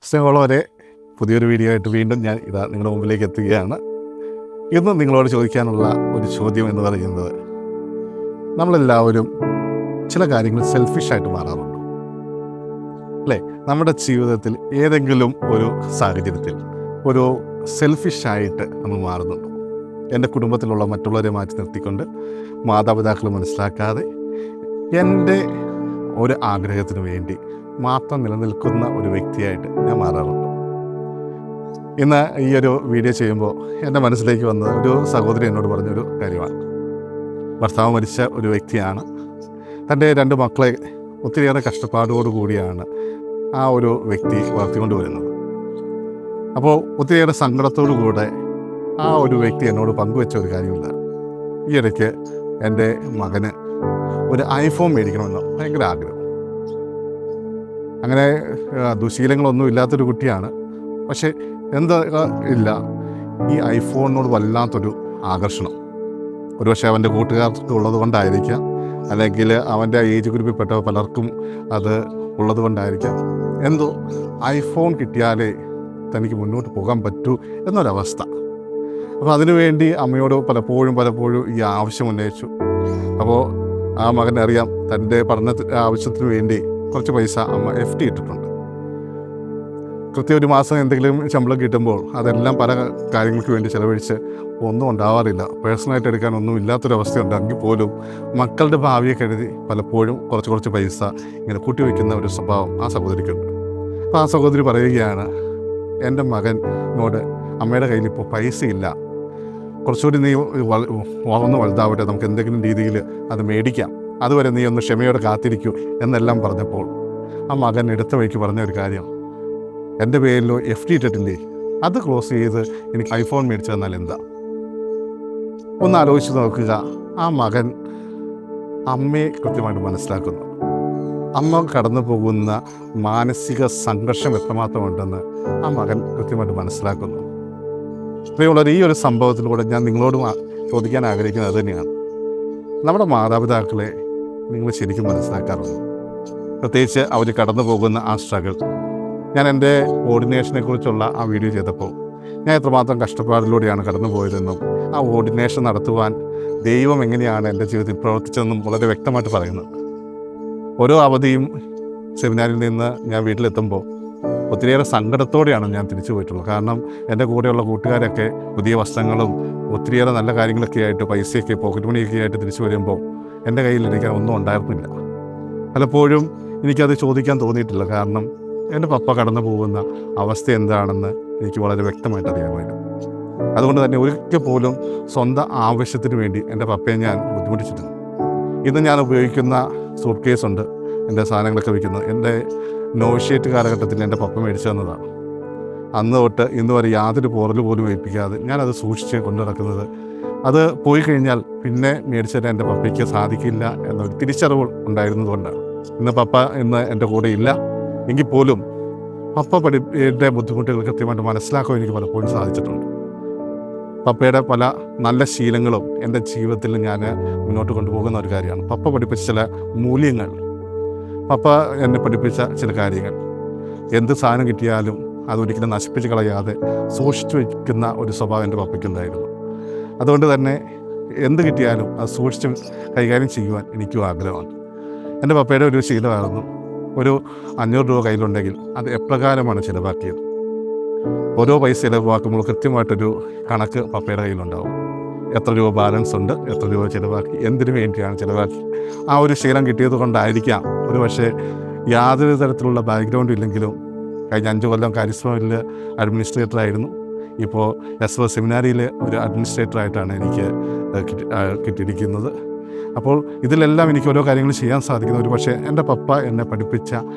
സ്നേഹമുള്ളവരെ, പുതിയൊരു വീഡിയോ ആയിട്ട് വീണ്ടും ഞാൻ നിങ്ങളുടെ മുമ്പിലേക്ക് എത്തുകയാണ്. ഇന്ന് നിങ്ങളോട് ചോദിക്കാനുള്ള ഒരു ചോദ്യം എന്ന് പറയുന്നത്, നമ്മളെല്ലാവരും ചില കാര്യങ്ങൾ സെൽഫിഷായിട്ട് മാറാറുണ്ട് അല്ലേ? നമ്മുടെ ജീവിതത്തിൽ ഏതെങ്കിലും ഒരു സാഹചര്യത്തിൽ ഒരു സെൽഫിഷായിട്ട് നമ്മൾ മാറുന്നുണ്ടോ? എൻ്റെ കുടുംബത്തിലുള്ള മറ്റുള്ളവരെ മാറ്റി നിർത്തിക്കൊണ്ട്, മാതാപിതാക്കൾ മനസ്സിലാക്കാതെ എൻ്റെ ഒരു ആഗ്രഹത്തിന് വേണ്ടി മാത്രം നിലനിൽക്കുന്ന ഒരു വ്യക്തിയായിട്ട് ഞാൻ മാറാറുണ്ട്. ഇന്ന് ഈ ഒരു വീഡിയോ ചെയ്യുമ്പോൾ എൻ്റെ മനസ്സിലേക്ക് വന്നത് ഒരു സഹോദരി എന്നോട് പറഞ്ഞൊരു കാര്യമാണ്. ഭർത്താവ് മരിച്ച ഒരു വ്യക്തിയാണ്. തൻ്റെ 2 മക്കളെ ഒത്തിരിയേറെ കഷ്ടപ്പാടോടുകൂടിയാണ് ആ ഒരു വ്യക്തി വളർത്തിക്കൊണ്ട് വരുന്നത്. അപ്പോൾ ഒത്തിരിയേറെ സങ്കടത്തോടുകൂടെ ആ ഒരു വ്യക്തി എന്നോട് പങ്കുവെച്ച ഒരു കാര്യമില്ല. ഈ ഇടയ്ക്ക് എൻ്റെ മകന് ഒരു ഐഫോൺ മേടിക്കണമെന്ന് ഭയങ്കര ആഗ്രഹം. അങ്ങനെ ദുശീലങ്ങളൊന്നും ഇല്ലാത്തൊരു കുട്ടിയാണ്. പക്ഷേ എന്താ ഇല്ല, ഈ ഐഫോണിനോട് വല്ലാത്തൊരു ആകർഷണം. ഒരുപക്ഷെ അവൻ്റെ കൂട്ടുകാർക്ക് ഉള്ളത് കൊണ്ടായിരിക്കാം, അല്ലെങ്കിൽ അവൻ്റെ ഏജ് ഗ്രൂപ്പിൽപ്പെട്ട പലർക്കും അത് ഉള്ളത് കൊണ്ടായിരിക്കാം. എന്തോ ഐഫോൺ കിട്ടിയാലേ തനിക്ക് മുന്നോട്ട് പോകാൻ പറ്റൂ എന്നൊരവസ്ഥ. അപ്പോൾ അതിനുവേണ്ടി അമ്മയോട് പലപ്പോഴും ഈ ആവശ്യം ഉന്നയിച്ചു. അപ്പോൾ ആ മകനറിയാം, തൻ്റെ ആവശ്യത്തിന് വേണ്ടി കുറച്ച് പൈസ അമ്മ FD ഇട്ടിട്ടുണ്ട്. കൃത്യം ഒരു മാസം എന്തെങ്കിലും ശമ്പളം കിട്ടുമ്പോൾ അതെല്ലാം പല കാര്യങ്ങൾക്ക് വേണ്ടി ചിലവഴിച്ച് ഒന്നും ഉണ്ടാവാറില്ല. പേഴ്സണലായിട്ട് എടുക്കാനൊന്നും ഇല്ലാത്തൊരവസ്ഥ ഉണ്ടെങ്കിൽ പോലും മക്കളുടെ ഭാവിയെ കരുതി പലപ്പോഴും കുറച്ച് പൈസ ഇങ്ങനെ കൂട്ടി വയ്ക്കുന്ന ഒരു സ്വഭാവം ആ സഹോദരിക്കുണ്ട്. അപ്പോൾ ആ സഹോദരി പറയുകയാണ്, എൻ്റെ മകനോട് അമ്മയുടെ കയ്യിൽ ഇപ്പോൾ പൈസയില്ല, കുറച്ചുകൂടി നീ വളർന്ന് വലുതാവട്ടെ, നമുക്ക് എന്തെങ്കിലും രീതിയിൽ അത് മേടിക്കാം, അതുവരെ നീ ഒന്ന് ക്ഷമയോടെ കാത്തിരിക്കൂ എന്നെല്ലാം പറഞ്ഞപ്പോൾ ആ മകൻ എടുത്ത വഴിക്ക് പറഞ്ഞ ഒരു കാര്യം, എൻ്റെ പേരിലോ FD ഇട്ടിട്ടില്ലേ, അത് ക്ലോസ് ചെയ്ത് എനിക്ക് ഐഫോൺ മേടിച്ചു തന്നാൽ എന്താ? ഒന്ന് ആലോചിച്ച് നോക്കുക. ആ മകൻ അമ്മയെ കൃത്യമായിട്ട് മനസ്സിലാക്കുന്നു. അമ്മ കടന്നു പോകുന്ന മാനസിക സംഘർഷം എത്രമാത്രമുണ്ടെന്ന് ആ മകൻ കൃത്യമായിട്ട് മനസ്സിലാക്കുന്നു. പ്രിയമുള്ളവർ, ഈ ഒരു സംഭവത്തിലൂടെ ഞാൻ നിങ്ങളോട് ചോദിക്കാൻ ആഗ്രഹിക്കുന്നത് തന്നെയാണ്, നമ്മുടെ മാതാപിതാക്കളെ നിങ്ങൾ ശരിക്കും മനസ്സിലാക്കാറുണ്ട്? പ്രത്യേകിച്ച് അവർ കടന്നു പോകുന്ന ആ സ്ട്രഗിൾ. ഞാൻ എൻ്റെ ഓർഡിനേഷനെ കുറിച്ചുള്ള ആ വീഡിയോ ചെയ്തപ്പോൾ ഞാൻ എത്രമാത്രം കഷ്ടപ്പാടിലൂടെയാണ് കടന്നു പോയതെന്നും ആ ഓർഡിനേഷൻ നടത്തുവാൻ ദൈവം എങ്ങനെയാണ് എൻ്റെ ജീവിതത്തിൽ പ്രവർത്തിച്ചതെന്നും വളരെ വ്യക്തമായിട്ട് പറയുന്നത്. ഓരോ അവധിയും സെമിനാരിൽ നിന്ന് ഞാൻ വീട്ടിലെത്തുമ്പോൾ ഒത്തിരിയേറെ സങ്കടത്തോടെയാണ് ഞാൻ തിരിച്ചു പോയിട്ടുള്ളത്. കാരണം എൻ്റെ കൂടെയുള്ള കൂട്ടുകാരൊക്കെ പുതിയ വസ്ത്രങ്ങളും ഒത്തിരിയേറെ നല്ല കാര്യങ്ങളൊക്കെ ആയിട്ട്, പൈസയൊക്കെ പോക്കറ്റ് മണിയൊക്കെ ആയിട്ട് തിരിച്ചു വരുമ്പോൾ എൻ്റെ കയ്യിൽ എനിക്ക് ഒന്നും ഉണ്ടായിരുന്നില്ല. പലപ്പോഴും എനിക്കത് ചോദിക്കാൻ തോന്നിയിട്ടില്ല. കാരണം എൻ്റെ പപ്പ കടന്നു പോകുന്ന അവസ്ഥ എന്താണെന്ന് എനിക്ക് വളരെ വ്യക്തമായിട്ട് അറിയാമായിരുന്നു. അതുകൊണ്ട് തന്നെ ഒരിക്കൽ പോലും സ്വന്തം ആവശ്യത്തിന് വേണ്ടി എൻ്റെ പപ്പയെ ഞാൻ ബുദ്ധിമുട്ടിച്ചിട്ടില്ല. ഇന്ന് ഞാൻ ഉപയോഗിക്കുന്ന സൂട്ട് കേസുണ്ട്, എൻ്റെ സാധനങ്ങളൊക്കെ വയ്ക്കുന്നത്, എൻ്റെ നോഷ്യേറ്റ് കാലഘട്ടത്തിൽ എൻ്റെ പപ്പ മേടിച്ചു തന്നതാണ്. അന്ന് തൊട്ട് ഇന്ന് വരെ യാതൊരു പോറൽ പോലും ഏൽപ്പിക്കാതെ ഞാനത് സൂക്ഷിച്ച് കൊണ്ടു നടക്കുന്നത്. അത് പോയി കഴിഞ്ഞാൽ പിന്നെ മേടിച്ചു തരാൻ എൻ്റെ പപ്പയ്ക്ക് സാധിക്കില്ല എന്നൊരു തിരിച്ചറിവ് ഉണ്ടായിരുന്നതുകൊണ്ടാണ്. പപ്പ ഇന്ന് എൻ്റെ കൂടെ ഇല്ല എങ്കിൽ പോലും പപ്പയുടെ ബുദ്ധിമുട്ടുകൾ കൃത്യമായിട്ട് മനസ്സിലാക്കാൻ എനിക്ക് പലപ്പോഴും സാധിച്ചിട്ടുണ്ട്. പപ്പയുടെ പല നല്ല ശീലങ്ങളും എൻ്റെ ജീവിതത്തിൽ ഞാൻ മുന്നോട്ട് കൊണ്ടുപോകുന്ന ഒരു കാര്യമാണ്. പപ്പ പഠിപ്പിച്ച ചില മൂല്യങ്ങൾ, പപ്പ എന്നെ പഠിപ്പിച്ച ചില കാര്യങ്ങൾ, എന്ത് സാധനം കിട്ടിയാലും അതൊരിക്കലും നശിപ്പിച്ച് കളയാതെ സൂക്ഷിച്ചു വയ്ക്കുന്ന ഒരു സ്വഭാവം എൻ്റെ പപ്പയ്ക്കുണ്ടായിരുന്നു. അതുകൊണ്ട് തന്നെ എന്ത് കിട്ടിയാലും അത് സൂക്ഷിച്ച് കൈകാര്യം ചെയ്യുവാൻ എനിക്കും ആഗ്രഹമാണ്. എൻ്റെ പപ്പയുടെ ഒരു ശീലമായിരുന്നു, ഒരു 500 രൂപ കയ്യിലുണ്ടെങ്കിൽ അത് എപ്രകാരമാണ് ചിലവാക്കിയത്. ഓരോ പൈസ ചിലവാക്കുമ്പോൾ കൃത്യമായിട്ടൊരു കണക്ക് പപ്പയുടെ കയ്യിലുണ്ടാവും. എത്ര രൂപ ബാലൻസ് ഉണ്ട്, എത്ര രൂപ ചിലവാക്കി, എന്തിനു വേണ്ടിയാണ് ചിലവാക്കി. ആ ഒരു ശീലം കിട്ടിയത് കൊണ്ടായിരിക്കാം ഒരു പക്ഷേ യാതൊരു തരത്തിലുള്ള ബാക്ക്ഗ്രൗണ്ടും ഇല്ലെങ്കിലും കഴിഞ്ഞ 5 കൊല്ലം കരിസ്മയിൽ അഡ്മിനിസ്ട്രേറ്ററായിരുന്നു. ഇപ്പോൾ SOS സെമിനാരിയിൽ ഒരു അഡ്മിനിസ്ട്രേറ്ററായിട്ടാണ് എനിക്ക് കിട്ടിയിരിക്കുന്നത്. അപ്പോൾ ഇതിലെല്ലാം എനിക്ക് ഓരോ കാര്യങ്ങൾ ചെയ്യാൻ സാധിക്കുന്നത് ഒരു പക്ഷേ എൻ്റെ പപ്പ എന്നെ പഠിപ്പിച്ച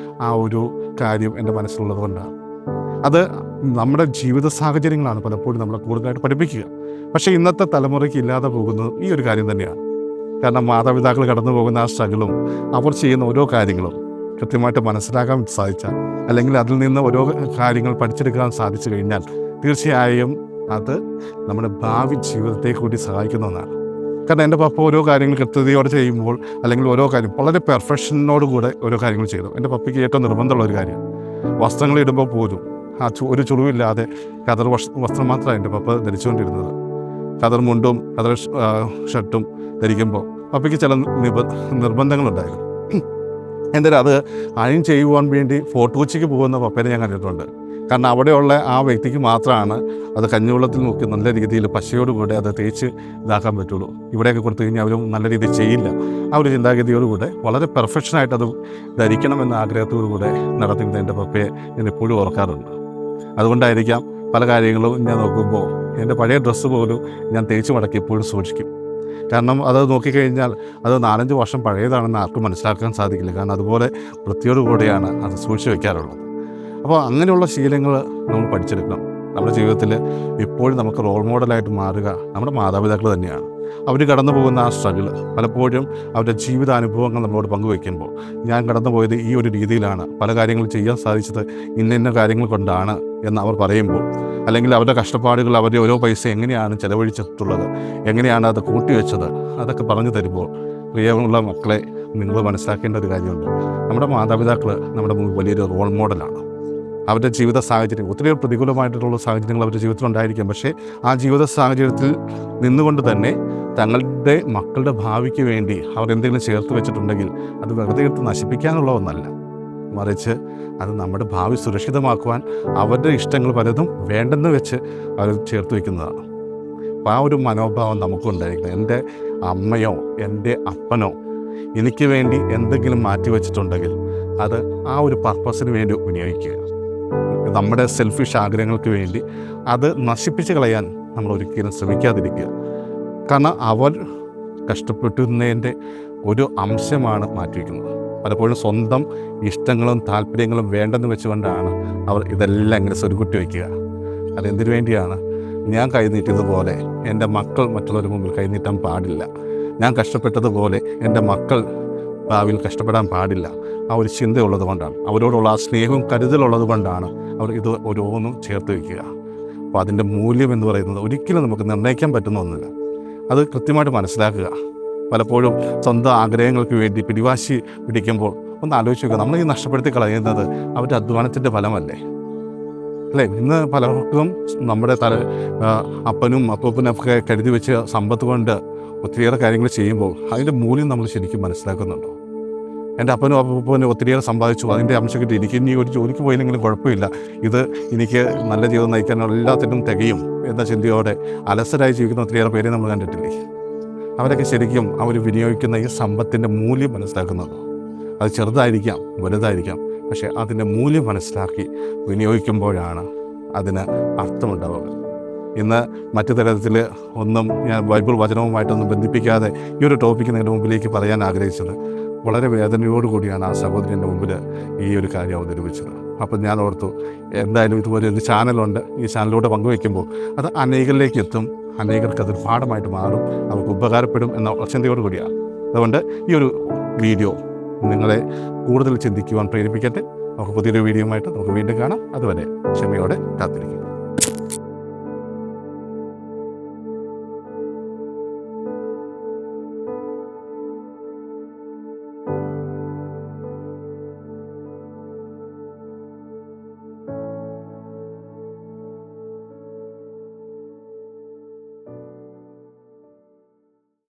ആ ഒരു കാര്യം എൻ്റെ മനസ്സിലുള്ളത് കൊണ്ടാണ്. അത് നമ്മുടെ ജീവിത സാഹചര്യങ്ങളാണ് പലപ്പോഴും നമ്മളെ കൂടുതലായിട്ട് പഠിപ്പിക്കുക. പക്ഷേ ഇന്നത്തെ തലമുറയ്ക്ക് ഇല്ലാതെ പോകുന്നത് ഈ ഒരു കാര്യം തന്നെയാണ്. കാരണം മാതാപിതാക്കൾ കടന്നു പോകുന്ന ആ സ്ട്രഗിളും അവർ ചെയ്യുന്ന ഓരോ കാര്യങ്ങളും കൃത്യമായിട്ട് മനസ്സിലാക്കാൻ സാധിച്ചാൽ, അല്ലെങ്കിൽ അതിൽ നിന്ന് ഓരോ കാര്യങ്ങൾ പഠിച്ചെടുക്കാൻ സാധിച്ചു കഴിഞ്ഞാൽ തീർച്ചയായും അത് നമ്മുടെ ഭാവി ജീവിതത്തെ കൂടി സഹായിക്കുന്ന ഒന്നാണ്. കാരണം എൻ്റെ പപ്പ ഓരോ കാര്യങ്ങൾ കൃത്യതയോടെ ചെയ്യുമ്പോൾ, അല്ലെങ്കിൽ ഓരോ കാര്യം വളരെ പെർഫെക്ഷനോട് കൂടെ ഓരോ കാര്യങ്ങൾ ചെയ്തു. എൻ്റെ പപ്പയ്ക്ക് ഏറ്റവും നിർബന്ധമുള്ള ഒരു കാര്യം, വസ്ത്രങ്ങൾ ഇടുമ്പോൾ പോലും ഒരു ചുളിവില്ലാതെ കതർ വസ്ത്രം മാത്രമാണ് എൻ്റെ പപ്പ ധരിച്ചുകൊണ്ടിരുന്നത്. കതർ മുണ്ടും കതർ ഷർട്ടും ധരിക്കുമ്പോൾ പപ്പയ്ക്ക് ചില നിർബന്ധങ്ങളുണ്ടായിരുന്നു. എന്തായാലും അത് അയൺ ചെയ്യുവാൻ വേണ്ടി ഫോർട്ട് കൊച്ചിക്ക് പോകുന്ന പപ്പേനെ ഞാൻ കണ്ടിട്ടുണ്ട്. കാരണം അവിടെയുള്ള ആ വ്യക്തിക്ക് മാത്രമാണ് അത് കഞ്ഞിവെള്ളത്തിൽ നോക്കി നല്ല രീതിയിൽ പശയോടുകൂടെ അത് തേച്ച് ഇതാക്കാൻ പറ്റുള്ളൂ. ഇവിടെയൊക്കെ കൊടുത്തു കഴിഞ്ഞാൽ അവരും നല്ല രീതിയിൽ ചെയ്യില്ല. ആ ഒരു ചിന്താഗതിയോടുകൂടെ വളരെ പെർഫെക്ഷനായിട്ട് അത് ധരിക്കണമെന്ന ആഗ്രഹത്തോടുകൂടെ നടത്തുന്ന എൻ്റെ പപ്പയെ ഞാൻ എപ്പോഴും ഓർക്കാറുണ്ട്. അതുകൊണ്ടായിരിക്കാം പല കാര്യങ്ങളും ഞാൻ നോക്കുമ്പോൾ എൻ്റെ പഴയ ഡ്രസ്സ് പോലും ഞാൻ തേച്ച് മടക്കി എപ്പോഴും സൂക്ഷിക്കും. കാരണം അത് നോക്കിക്കഴിഞ്ഞാൽ അത് 4-5 വർഷം പഴയതാണെന്ന് ആർക്കും മനസ്സിലാക്കാൻ സാധിക്കില്ല. കാരണം അതുപോലെ വൃത്തിയോടുകൂടെയാണ് അത് സൂക്ഷിച്ച് വയ്ക്കാറുള്ളത്. അപ്പോൾ അങ്ങനെയുള്ള ശീലങ്ങൾ നമ്മൾ പഠിച്ചെടുക്കണം. നമ്മുടെ ജീവിതത്തിൽ എപ്പോഴും നമുക്ക് റോൾ മോഡലായിട്ട് മാറുക നമ്മുടെ മാതാപിതാക്കൾ തന്നെയാണ്. അവർ കടന്നു പോകുന്ന ആ സ്ട്രഗിൾ പലപ്പോഴും അവരുടെ ജീവിതാനുഭവങ്ങൾ നമ്മളോട് പങ്കുവയ്ക്കുമ്പോൾ ഞാൻ കടന്നു പോയത് ഈ ഒരു രീതിയിലാണ്, പല കാര്യങ്ങളും ചെയ്യാൻ സാധിച്ചത് ഇന്ന കാര്യങ്ങൾ കൊണ്ടാണ് എന്ന് അവർ പറയുമ്പോൾ, അല്ലെങ്കിൽ അവരുടെ കഷ്ടപ്പാടുകൾ അവരുടെ ഓരോ പൈസ എങ്ങനെയാണ് ചിലവഴിച്ചിട്ടുള്ളത്, എങ്ങനെയാണ് അത് കൂട്ടിവെച്ചത്, അതൊക്കെ പറഞ്ഞു തരുമ്പോൾ പ്രിയമുള്ള മക്കളെ, നിങ്ങൾ മനസ്സിലാക്കേണ്ട ഒരു കാര്യമുണ്ട്. നമ്മുടെ മാതാപിതാക്കൾ നമ്മുടെ വലിയൊരു റോൾ മോഡലാണ്. അവരുടെ ജീവിത സാഹചര്യം ഒത്തിരി പ്രതികൂലമായിട്ടുള്ള സാഹചര്യങ്ങൾ അവരുടെ ജീവിതത്തിലുണ്ടായിരിക്കും. പക്ഷേ ആ ജീവിത സാഹചര്യത്തിൽ നിന്നുകൊണ്ട് തന്നെ തങ്ങളുടെ മക്കളുടെ ഭാവിക്ക് വേണ്ടി അവർ എന്തെങ്കിലും ചേർത്ത് വെച്ചിട്ടുണ്ടെങ്കിൽ അത് വെറുതെ എടുത്ത് നശിപ്പിക്കാനുള്ള ഒന്നല്ല, മറിച്ച് അത് നമ്മുടെ ഭാവി സുരക്ഷിതമാക്കുവാൻ അവരുടെ ഇഷ്ടങ്ങൾ പലതും വേണ്ടെന്ന് വെച്ച് അവർ ചേർത്ത് വയ്ക്കുന്നതാണ്. അപ്പോൾ ആ ഒരു മനോഭാവം നമുക്കുണ്ടായിരിക്കണം. എൻ്റെ അമ്മയോ എൻ്റെ അപ്പനോ എനിക്ക് വേണ്ടി എന്തെങ്കിലും മാറ്റി വച്ചിട്ടുണ്ടെങ്കിൽ അത് ആ ഒരു പർപ്പസിന് വേണ്ടി വിനിയോഗിക്കുക. നമ്മുടെ സെൽഫിഷ് ആഗ്രഹങ്ങൾക്ക് വേണ്ടി അത് നശിപ്പിച്ച് കളയാൻ നമ്മൾ ഒരിക്കലും ശ്രമിക്കാതിരിക്കുക. കാരണം അവർ കഷ്ടപ്പെട്ടുന്നതിൻ്റെ ഒരു അംശമാണ് മാറ്റിവെക്കുന്നത്. പലപ്പോഴും സ്വന്തം ഇഷ്ടങ്ങളും താല്പര്യങ്ങളും വേണ്ടെന്ന് വെച്ചുകൊണ്ടാണ് അവർ ഇതെല്ലാം ഇങ്ങനെ സ്വരുക്കുട്ടി വയ്ക്കുക. അതെന്തിനു വേണ്ടിയാണ്? ഞാൻ കൈനീട്ടിയതുപോലെ എൻ്റെ മക്കൾ മറ്റുള്ളവരുടെ മുമ്പിൽ കൈനീട്ടാൻ പാടില്ല, ഞാൻ കഷ്ടപ്പെട്ടതുപോലെ എൻ്റെ മക്കൾ ഭാവിയിൽ കഷ്ടപ്പെടാൻ പാടില്ല. ആ ഒരു ചിന്തയുള്ളത് കൊണ്ടാണ്, അവരോടുള്ള ആ സ്നേഹവും കരുതലുള്ളത് കൊണ്ടാണ് അവർ ഇത് ഓരോന്നും ചേർത്ത് വയ്ക്കുക. അപ്പോൾ അതിൻ്റെ മൂല്യം എന്ന് പറയുന്നത് ഒരിക്കലും നമുക്ക് നിർണ്ണയിക്കാൻ പറ്റുന്ന ഒന്നുമില്ല. അത് കൃത്യമായിട്ട് മനസ്സിലാക്കുക. പലപ്പോഴും സ്വന്തം ആഗ്രഹങ്ങൾക്ക് വേണ്ടി പിടിവാശി പിടിക്കുമ്പോൾ ഒന്ന് ആലോചിച്ച് നോക്കുക, നമ്മൾ ഈ നഷ്ടപ്പെടുത്തി കളയുന്നത് അവരുടെ അധ്വാനത്തിൻ്റെ ഫലമല്ലേ? അല്ലേ? ഇന്ന് പലർക്കും നമ്മുടെ അപ്പനും അപ്പൂപ്പനൊക്കെ കരുതി വെച്ച് സമ്പത്ത് കൊണ്ട് ഒത്തിരിയേറെ കാര്യങ്ങൾ ചെയ്യുമ്പോൾ അതിൻ്റെ മൂല്യം നമ്മൾ ശരിക്കും മനസ്സിലാക്കുന്നുണ്ടോ? എൻ്റെ അപ്പനും അപ്പൂപ്പനും ഒത്തിരിയേറെ സമ്പാദിച്ചു, അതിൻ്റെ അംശം കിട്ടി, എനിക്ക് ഇനി ഒരു ജോലിക്ക് പോയില്ലെങ്കിലും കുഴപ്പമില്ല, ഇത് എനിക്ക് നല്ല ജീവിതം നയിക്കാനുള്ള എല്ലാത്തിനും തികയും എന്ന ചിന്തയോടെ അലസരായി ജീവിക്കുന്ന ഒത്തിരിയേറെ പേരെ നമ്മൾ കണ്ടിട്ടില്ലേ? അവരൊക്കെ ശരിക്കും അവർ വിനിയോഗിക്കുന്ന ഈ സമ്പത്തിൻ്റെ മൂല്യം മനസ്സിലാക്കുന്നത്. അത് ചെറുതായിരിക്കാം വലുതായിരിക്കാം, പക്ഷേ അതിൻ്റെ മൂല്യം മനസ്സിലാക്കി വിനിയോഗിക്കുമ്പോഴാണ് അതിന് അർത്ഥമുണ്ടാവുക. ഇന്ന് മറ്റു തരത്തിൽ ഒന്നും ഞാൻ ബൈബിൾ വചനവുമായിട്ടൊന്നും ബന്ധിപ്പിക്കാതെ ഈ ഒരു ടോപ്പിക്ക് നിങ്ങളുടെ മുമ്പിലേക്ക് പറയാൻ ആഗ്രഹിച്ചത്. വളരെ വേദനയോടുകൂടിയാണ് ആ സഹോദരൻ്റെ മുമ്പിൽ ഈ ഒരു കാര്യം അവതരിപ്പിച്ചത്. അപ്പം ഞാൻ ഓർത്തു, എന്തായാലും ഇതുപോലെ ഒരു ചാനലുണ്ട്, ഈ ചാനലിലൂടെ പങ്കുവയ്ക്കുമ്പോൾ അത് അനേകരിലേക്ക് എത്തും, അനേകർക്ക് അതൊരു പാഠമായിട്ട് മാറും, അവർക്ക് ഉപകാരപ്പെടും എന്ന ചിന്തയോടുകൂടിയാണ്. അതുകൊണ്ട് ഈ ഒരു വീഡിയോ നിങ്ങളെ കൂടുതൽ ചിന്തിക്കുവാൻ പ്രേരിപ്പിക്കട്ടെ. നമുക്ക് പുതിയൊരു വീഡിയോയുമായിട്ട് നമുക്ക് വീണ്ടും കാണാം. അതുവരെ ക്ഷമയോടെ കാത്തിരിക്കും.